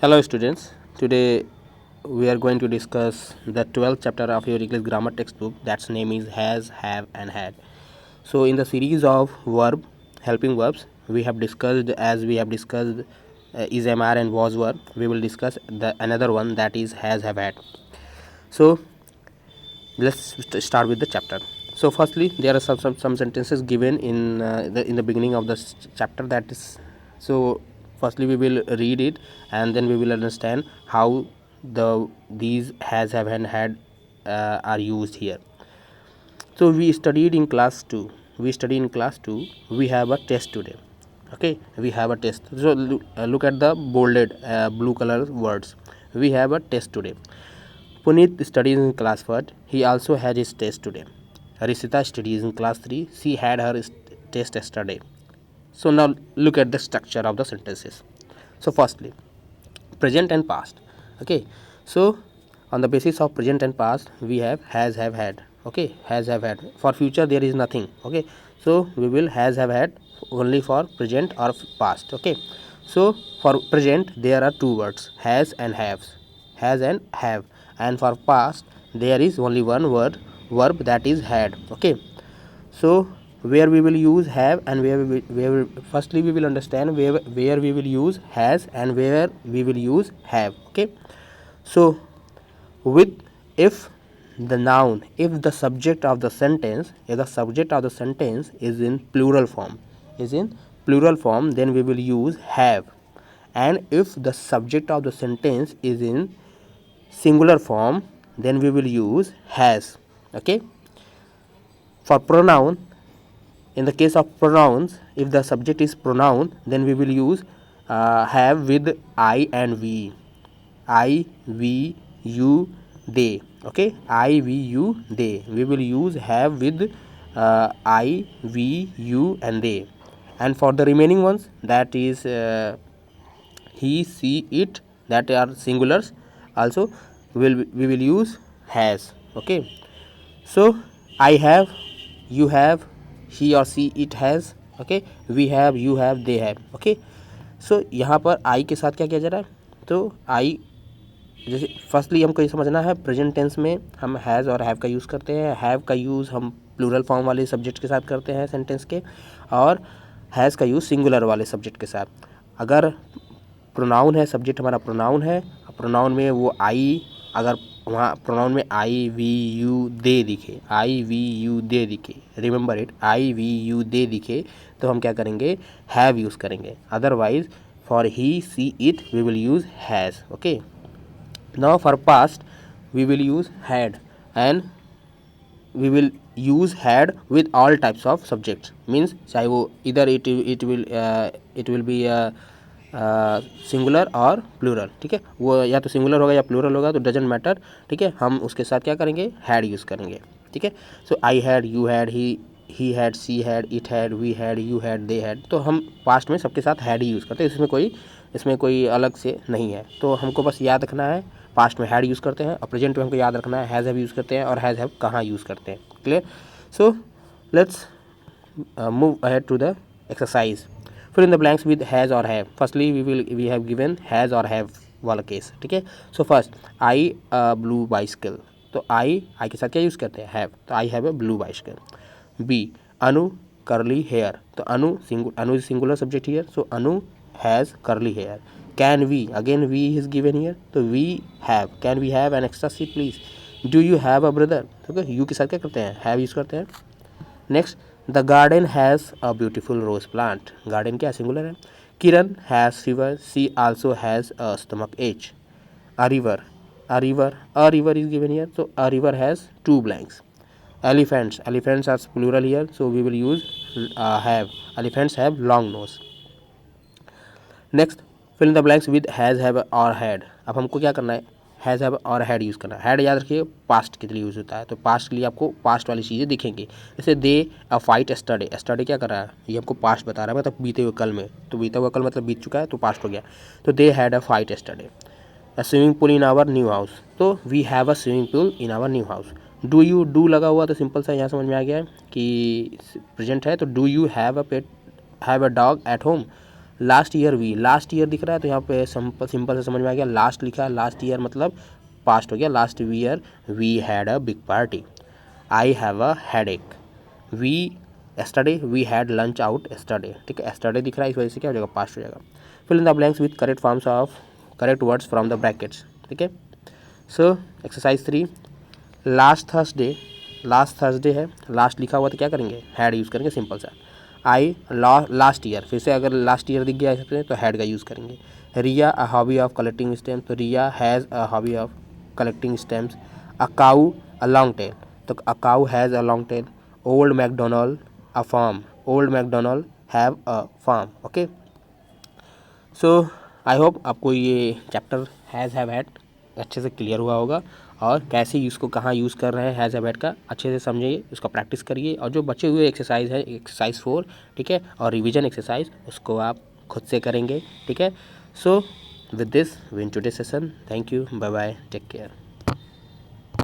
Hello students, today we are going to discuss the 12th chapter of your English grammar textbook. That's name is has, have and had. So in the series of helping verbs, we have discussed is, am, are and was, were. We will discuss the another one, that is has, have, had. So let's start with the chapter. So firstly, there are some sentences given in the beginning of the chapter. That is, so firstly we will read it and then we will understand how these has, have and had are used here. So we studied in class 2. We have a test today. Okay, we have a test. So look at the bolded blue color words. We have a test today. Puneet studies in class 1. He also had his test today. Risita studies in class 3. She had her test yesterday. So now look at the structure of the sentences. So firstly, present and past. Okay, so on the basis of present and past, we have has, have, had. Okay, has, have, had. For future there is nothing. Okay, so we will has, have, had only for present or past. Okay, so for present there are two words, has and haves, has and have, and for past there is only one word, verb, that is had. Okay, so where we will use have and where firstly we will understand where we will use has and where we will use have. Okay, so with if the noun, if the subject of the sentence is in plural form, then we will use have. And if the subject of the sentence is in singular form, then we will use has. Okay, for pronoun, in the case of pronouns, if the subject is pronoun, then we will use have with I and we. I, we, you, they. Okay, I, we, you, they. We will use have with I, we, you and they. And for the remaining ones, that is he, she, it, that are singulars, also we will use has. Okay, so I have, you have, he or she it has. Okay, we have, you have, they have. Okay, so यहाँ पर आई के साथ क्या किया जा रहा है, तो आई जैसे फर्स्टली हमको ये समझना है, प्रेजेंट टेंस में हम हैज़ और हैव का यूज़ करते हैं. हैव का यूज़ हम प्लूरल फॉर्म वाले सब्जेक्ट के साथ करते हैं सेंटेंस के, और हैज़ का यूज़ सिंगुलर वाले सब्जेक्ट के साथ. अगर प्रोनाउन है, सब्जेक्ट हमारा प्रोनाउन है, प्रोनाउन में वो आई, अगर वहाँ प्रोनाउन में आई, वी, यू, दे दिखे, आई, वी, यू, दे दिखे, remember it, I, we, you, they दिखे, तो हम क्या करेंगे, हैव यूज़ करेंगे. Otherwise for he, she, it we will use has. Okay, now for past we will use had, and we will use had with all types of subjects. Means चाहे वो इधर it will be singular और plural. ठीक है, वो या तो singular होगा या प्लूरल होगा, तो डजेंट मैटर. ठीक है, हम उसके साथ क्या करेंगे, हैड यूज़ करेंगे. ठीक है, so I had, you had, he had, she had, it had, we had, you had, they had. तो हम पास्ट में सबके साथ हैड ही यूज़ करते हैं. इसमें कोई अलग से नहीं है. तो हमको बस याद रखना है, पास्ट में हैड यूज़ करते हैं, और प्रेजेंट में हमको याद रखना है हैज़ हैव यूज़ करते हैं, और हैज़ हैव कहाँ यूज़ करते हैं. Clear? So let's move ahead to the exercise. Fill in the blanks with has or have. Firstly we have given has or have वाला केस. ठीक है, सो फर्स्ट आई blue bicycle. तो आई के साथ क्या यूज़ करते हैं, हैव. तो I have a blue bicycle. Be Anu curly hair. तो Anu is singular subject here, so Anu has curly hair. Can we, again we is given here, तो we have. Can we have an extra seat please. Do you have a brother. Okay, you के साथ क्या करते हैं, have use करते हैं. Next, the garden has a beautiful rose plant. Garden क्या singular है. किरण has fever, she also has a stomach ache. A river is given here, so a river has two blanks. Elephants are plural here, so we will use have. Elephants have long nose. Next, fill in the blanks with has, have और had. अब हमको क्या करना है, has, have और had use करना है. Had याद रखिए पास्ट के लिए यूज़ होता है, तो पास्ट के लिए आपको पास्ट वाली चीज़ें दिखेंगी. जैसे दे अ फाइट एस्टरडे क्या कर रहा है, ये हमको पास्ट बता रहा है, मतलब बीते हुए कल में. तो बीता हुआ कल मतलब बीत चुका है, तो पास्ट हो गया. तो they had a fight yesterday. A swimming pool in our new house. तो we have a swimming pool in our new house. Do लगा हुआ, तो सिंपल सा यहाँ समझ में आ गया है कि प्रेजेंट है, तो do you have a pet, have a dog at home. Last year we, last year दिख रहा है तो यहाँ पे सिंपल से समझ में आ गया, लास्ट लिखा है, लास्ट ईयर मतलब पास्ट हो गया, last year we had a big party. I have a headache, we yesterday we had lunch out yesterday, ठीक है, एस्टरडे दिख रहा है, इस वजह से क्या हो जाएगा, पास्ट हो जाएगा। Fill in the blanks with correct forms of correct words from the brackets, ठीक है। सो एक्सरसाइज 3, लास्ट थर्सडे है, लास्ट लिखा हुआ तो क्या करेंगे, हैड यूज़ करेंगे, सिंपल सा। आई लास्ट ईयर, फिर से अगर लास्ट ईयर दिख गया है तो हैड का यूज़ करेंगे। Riya a hobby of collecting stamps, तो Riya has a hobby of collecting stamps. A cow a long tail, तो a cow has a long tail. Old McDonald a farm, old McDonald have a farm, okay. So I hope आपको ये chapter has have had अच्छे से clear हुआ होगा, और कैसे इसको कहाँ यूज़ कर रहे हैं हैज़ हैव हैड का अच्छे से समझिए, उसका प्रैक्टिस करिए, और जो बचे हुए एक्सरसाइज है एक्सरसाइज 4, ठीक है, और रिवीजन एक्सरसाइज उसको आप खुद से करेंगे, ठीक है। So with this we in today session, thank you, bye bye, take care.